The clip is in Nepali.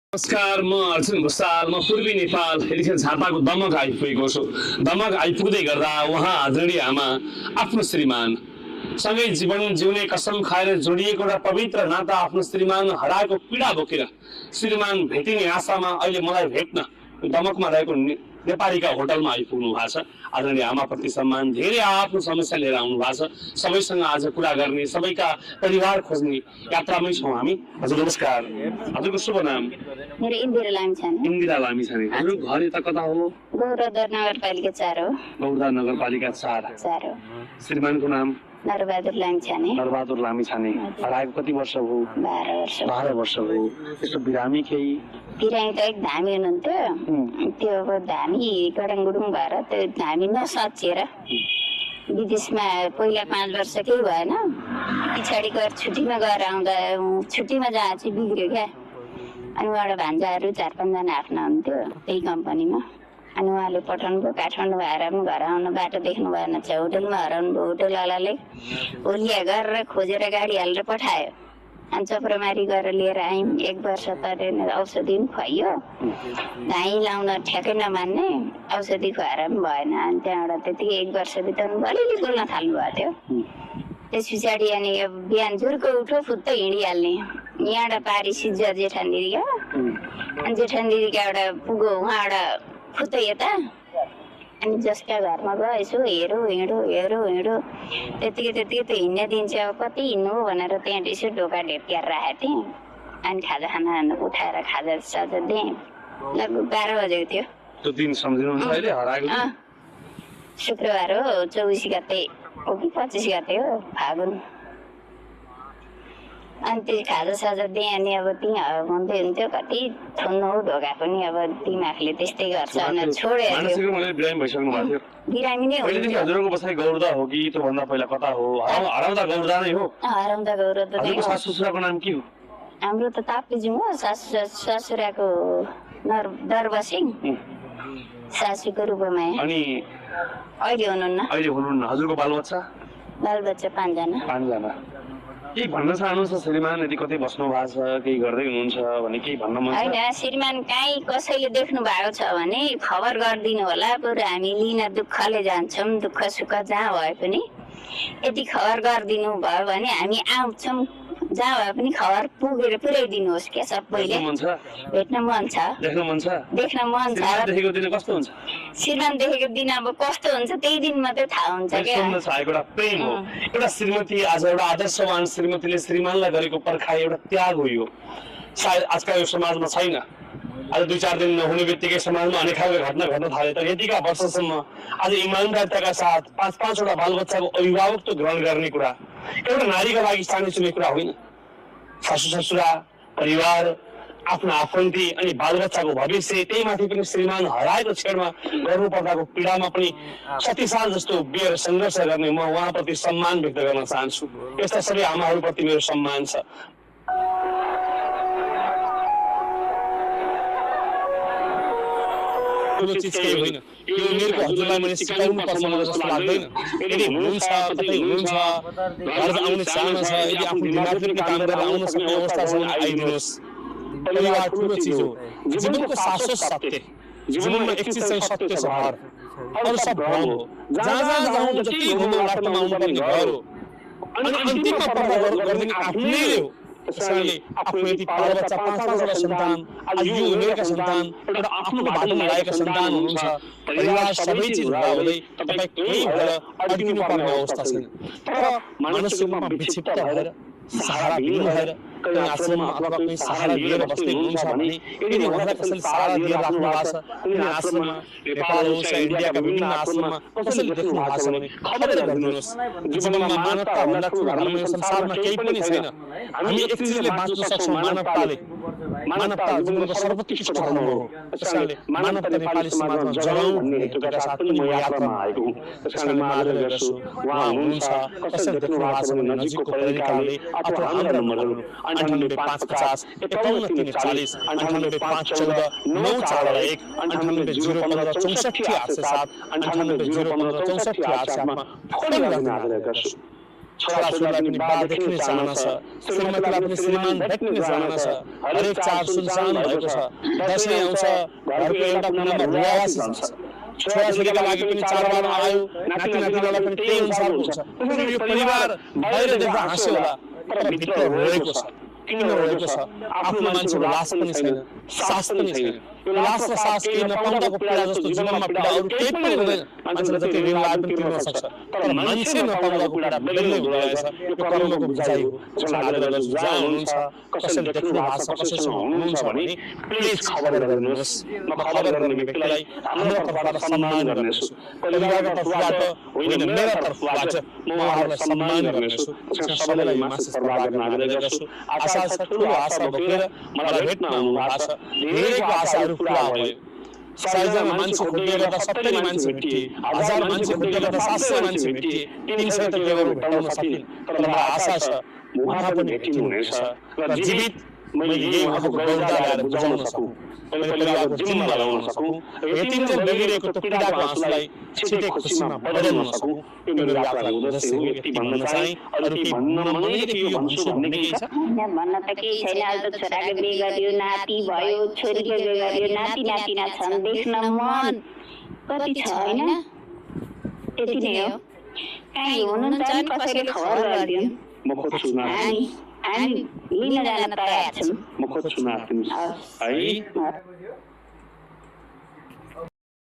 नमस्कार, म अर्जुन भुसाल। म पूर्वी नेपाल यतिखेर झापाको दमक आइपुगेको छु। दमक आइपुग्दै गर्दा उहाँ आदरणीय आमा आफ्नो श्रीमान सँगै जीवन जिउने कसम खाएर जोडिएको र पवित्र नाता आफ्नो श्रीमान हराएको पीडा बोकेर श्रीमान भेटिने आशामा अहिले मलाई भेट्न दमकमा रहेको नेपालीका होटलमा आइपुग्नु भएको छ। आदरणीय आमाप्रति सम्मान, धेरै आफ्नो समस्या लिएर आउनु भएको छ। सबैसँग आज कुरा गर्ने, सबैका परिवार खोज्ने यात्रामै छौँ हामी। हजुर नमस्कार, हजुरको शुभ नाम? मेरो इन्दिरा लामिछाने। इन्दिरा लामिछाने। हजुर घर यता कता हो? गौरदर नगरपालिका 4 हो। गौरदर नगरपालिका 4 हो। श्रीमानको नाम? नरबहादुर लामिछाने। नरबहादुर लामिछाने। हराएको कति वर्ष हो? 12 वर्ष। 12 वर्ष हो। त्यसको बिरामी केही? बिरामी त एक धामी हुनुहुन्थ्यो। त्यो अब धामी गडङगुडुङ भएर त्यो धामी नसचिएर विदेशमा पहिला 5 वर्ष केही भएन। पछाडि गएर छुट्टीमा गएर आउँदा छुट्टीमा जहाँ चाहिँ बिग्रियो क्या। अनि उहाँबाट भान्जाहरू 4-5 जना आफ्ना हुन्थ्यो त्यही कम्पनीमा। अनि उहाँले पठाउनु भयो। काठमाडौँ आएर पनि घर आउन बाटो देख्नु भएन। होटलमा हराउनु भयो। होटलवालाले ओलिया गरेर खोजेर गाडी हालेर पठायो। अनि चक्रमारी गरेर लिएर आयौँ। 1 वर्ष त औषधि पनि खुवाइयो। धाई लाउन ठ्याक्कै नमान्ने, औषधि खुवाएर पनि भएन। अनि त्यहाँबाट त्यतिकै 1 वर्ष बिताउनु अलिअलि बोल्न थाल्नु भएको थियो। त्यस पछाडि अनि बिहान जुर्को उठो फुत्त हिँडिहाल्ने। यहाँबाट पारी सिज्जर जेठान दिदीका, अनि जेठान दिदीका एउटा पुगो उहाँबाट फुत्त यता। अनि जसका घरमा गयो यसो हेरो हिँडो त्यतिकै त्यो हिँड्ने दिन चाहिँ अब कति हिँड्नु हो भनेर त्यहाँ यसो ढोका ढेप्क्याएर राखेको थिएँ। अनि खाजा खाना उठाएर खाजा साजा दिएँ। लगभग 12 बजेको थियो। त्यो दिन सम्झिनुहुन्छ अहिले हराएको? शुक्रबार हो, 24 गते हो कि 25 गते हो फागुन। अनि त्यो खाजा साजा दिएँ। अनि अब त्यहाँ भन्दै हुन्थ्यो कति थुन्नु हो ढोका पनि, अब दिमागले त्यस्तै गर्छ भनेर छोड्यो। बिरामी नै हो। हजुरको बसाइ गौरदा हो कि त्योभन्दा पहिला कता हो? हराउँदा गौरदा नै हो? हराउँदा गौरदा नै हो। सासु ससुराको नाम के हो? हाम्रो त ताप्लेजुङ हो। ससुराको दरबसिङ, सासूको रूपमा। अनि अहिले हुनुहुन्न। हजुरको बालबच्चा? बालबच्चा 5 जना। 5 जना। केही भन्न चाहनुहुन्छ श्रीमान? यदि कतै बस्नु भएको छ, केही गर्दै हुनुहुन्छ भने केही भन्न मन छ? होइन, श्रीमान कहीँ कसैले देख्नु भएको छ भने खबर गरिदिनु होला। बरु हामी लिन दुःखले जान्छौँ, दुःख सुख जहाँ भए पनि। यदि खबर गरिदिनु भयो भने हामी आउँछौँ। जहाँ भए पनि खबर पुगेर पुर्याइदिनुहोस् क्या सबैले। भेट्न मन छ, देख्न मन छ। देखेको दिन कस्तो हुन्छ? श्रीमान देखेको दिन अब कस्तो हुन्छ त्यही दिन मात्रै थाहा हुन्छ क्या। एउटा प्रेम हो। एउटा श्रीमती, आज एउटा आदर्शवान श्रीमतीले श्रीमानलाई गरेको पर्खाइ एउटा त्याग हो। यो सायद आजका यो समाजमा छैन। आज 2-4 दिन नहुने बित्तिकै समाजमा अनेक खालको घटना घट्न थाले। तर यतिका वर्षसम्म आज इमानदारिताका साथ 5-5वटा बालबच्चाको अभिभावकत्व ग्रहण गर्ने कुरा एउटा नारीका लागि सानो चुने कुरा होइन। सासु ससुरा, परिवार, आफ्नो आफन्ती अनि बालबच्चाको भविष्य, त्यही माथि पनि श्रीमान हराएको क्षणमा गर्नुपर्दाको पीडामा पनि शक्तिशाल जस्तो बियर सङ्घर्ष गर्ने म उहाँप्रति सम्मान व्यक्त गर्न चाहन्छु। यस्ता सबै आमाहरूप्रति मेरो सम्मान छ। यो उमेरको हजुरलाई मैले सिकाउनु पर्छ मलाई जस्तो लाग्दैन। यदि हुनुहुन्छ, कतै हुनुहुन्छ, घर आउने चाहना छ, यदि आफ्नो दिमागले पनि काम गरेर आउन सक्ने अवस्था छ भने आइदिनुहोस्। परिवार ठुलो चिज हो। जीवनको शाश्वत सत्य, जीवनमा एक चिज चाहिँ सत्य छ, घर। अरू सब भ्रम हो। जहाँ जाउँ जति हुनु बाटोमा आउनुपर्ने घर हो। अनि अन्तिममा पर्दा गरिदिने आफ्नै हो। त्यसैले आफ्नो यति बालबच्चा 5-5वटा सन्तान, आज यो उमेरका सन्तान, एउटा आफ्नो बाटोमा लागेका सन्तान हुनुहुन्छ। परिवार सबै चिज हुँदै तपाईँ केही भएर अड्किनु पर्ने अवस्था छैन। तर मानसिक रूपमा विक्षिप्त भएर, सहारा बिनु भएर कहीँ आश्रममा अथवा कहीँ सहारा लिएर बस्दै हुनुहुन्छ भने, यदि उहाँलाई कसैले सहारा दिएर राख्नु भएको छ, कुनै आश्रममा, नेपाल होस् या इन्डियाका विभिन्न आश्रममा कसैले देख्नु भएको छ भने खबर गरिदिनुहोस्। जीवनमा मानवता भन्दा ठुलो धर्म यो संसारमा केही पनि छैन। हामी एक चिजले बाँच्न सक्छौँ, मानवताले। मानवता जीवनको सर्वोत्कृष्ट धर्म हो। त्यसैले मानवता नेपाली समाजमा जगाउँ भन्ने हेतुका साथ पनि म यात्रामा आएको हुँ। त्यसैले म आदर गर्छु। उहाँ हुनुहुन्छ, कसैले देख्नु भएको छ भने नजिकको तरिकाले अथवा हाम्रा नम्बरहरू 98 550 51 340, 98 514 941, 98 015 64 807, 98 015 64 807 मा फोन गर्न आग्रह गर्छु। छोराछोरीलाई पनि बाल देख्ने चाहना छ, श्रीमतीलाई पनि श्रीमान भेट्ने चाहना छ, हरेक चाड सुनसान भएको छ। दसैँ आउँछ, घरको एउटा कुनामा रुवासी जान्छ। छोराछोरीका लागि पनि चाडबाड आयो, नाति नातिनालाई पनि त्यही अनुसार हुन्छ। त्यसैले यो परिवार बाहिर देख्दा हाँस्यो होला, तर भित्र रोएको छ। किन रोएको छ? आफ्नो मान्छेको लास पनि छैन, सास पनि छैन। यो लास र सास केही नपाउँदाको पीडा जस्तो जीवनमा पीडा अरू केही पनि हुँदैन। मान्छेले जति ऋण लाए पनि तिर्न सक्छ, तर मान्छे नपाउँदाको पीडा बेग्लै हुँदो रहेछ। यो कर्मको बुझाइ हो। जहाँ हुनुहुन्छ, कसैले देख्नु भएको छ, कसैसँग हुनुहुन्छ भने प्लिज खबर गरिदिनुहोस्। म खबर गर्ने व्यक्तिलाई हाम्रो तर्फबाट सम्मान गर्नेछु। परिवारको तर्फबाट होइन, मेरो तर्फबाट म उहाँहरूलाई सम्मान गर्नेछु। त्यसमा सबैलाई मासिक सर्वाग गर्न आग्रह गर्छु। आशा छ, ठुलो आशा बोकेर मलाई भेट्न आउनु भएको छ। धेरैको आशाहरू पुरा भयो। 100जना मान्छे खोज्दै गर्दा 70 मान्छे भेटिए, 1000 मान्छे खोज्दै गर्दा 700 मान्छे भेटिए। 300 त केवल भेटाउन सकिन, तर मलाई आशा छ उहाँ पनि भेटिनु हुनेछ र जीवित मैले यही उहाँको गौरव ल्याएर बुझाउन सकौँ, परिवारको जिम्मा लगाउन सकौँ, यतिन्जेल बगिरहेको त्यो पीडाको आँसुलाई छिटै खुसीमा बदल्न सकौँ। यो मेरो यात्राको उद्देश्य हो। यति भन्न चाहे, अरू केही भन्न मनैले के यो भन्छु भन्ने केही छ? भन्न त केही छैन। आज त छोराको बिहे गर्यो, नाति भयो, छोरीको बिहे गर्यो, नाति नातिना छन्, देख्न मन कति छ होइन? त्यति नै हो। कहीँ हुनुहुन्छ भने कसैले खबर गरिदियो। म खोज्छु न, हामी लिन जान तयार छौँ। म खोज्छु न है।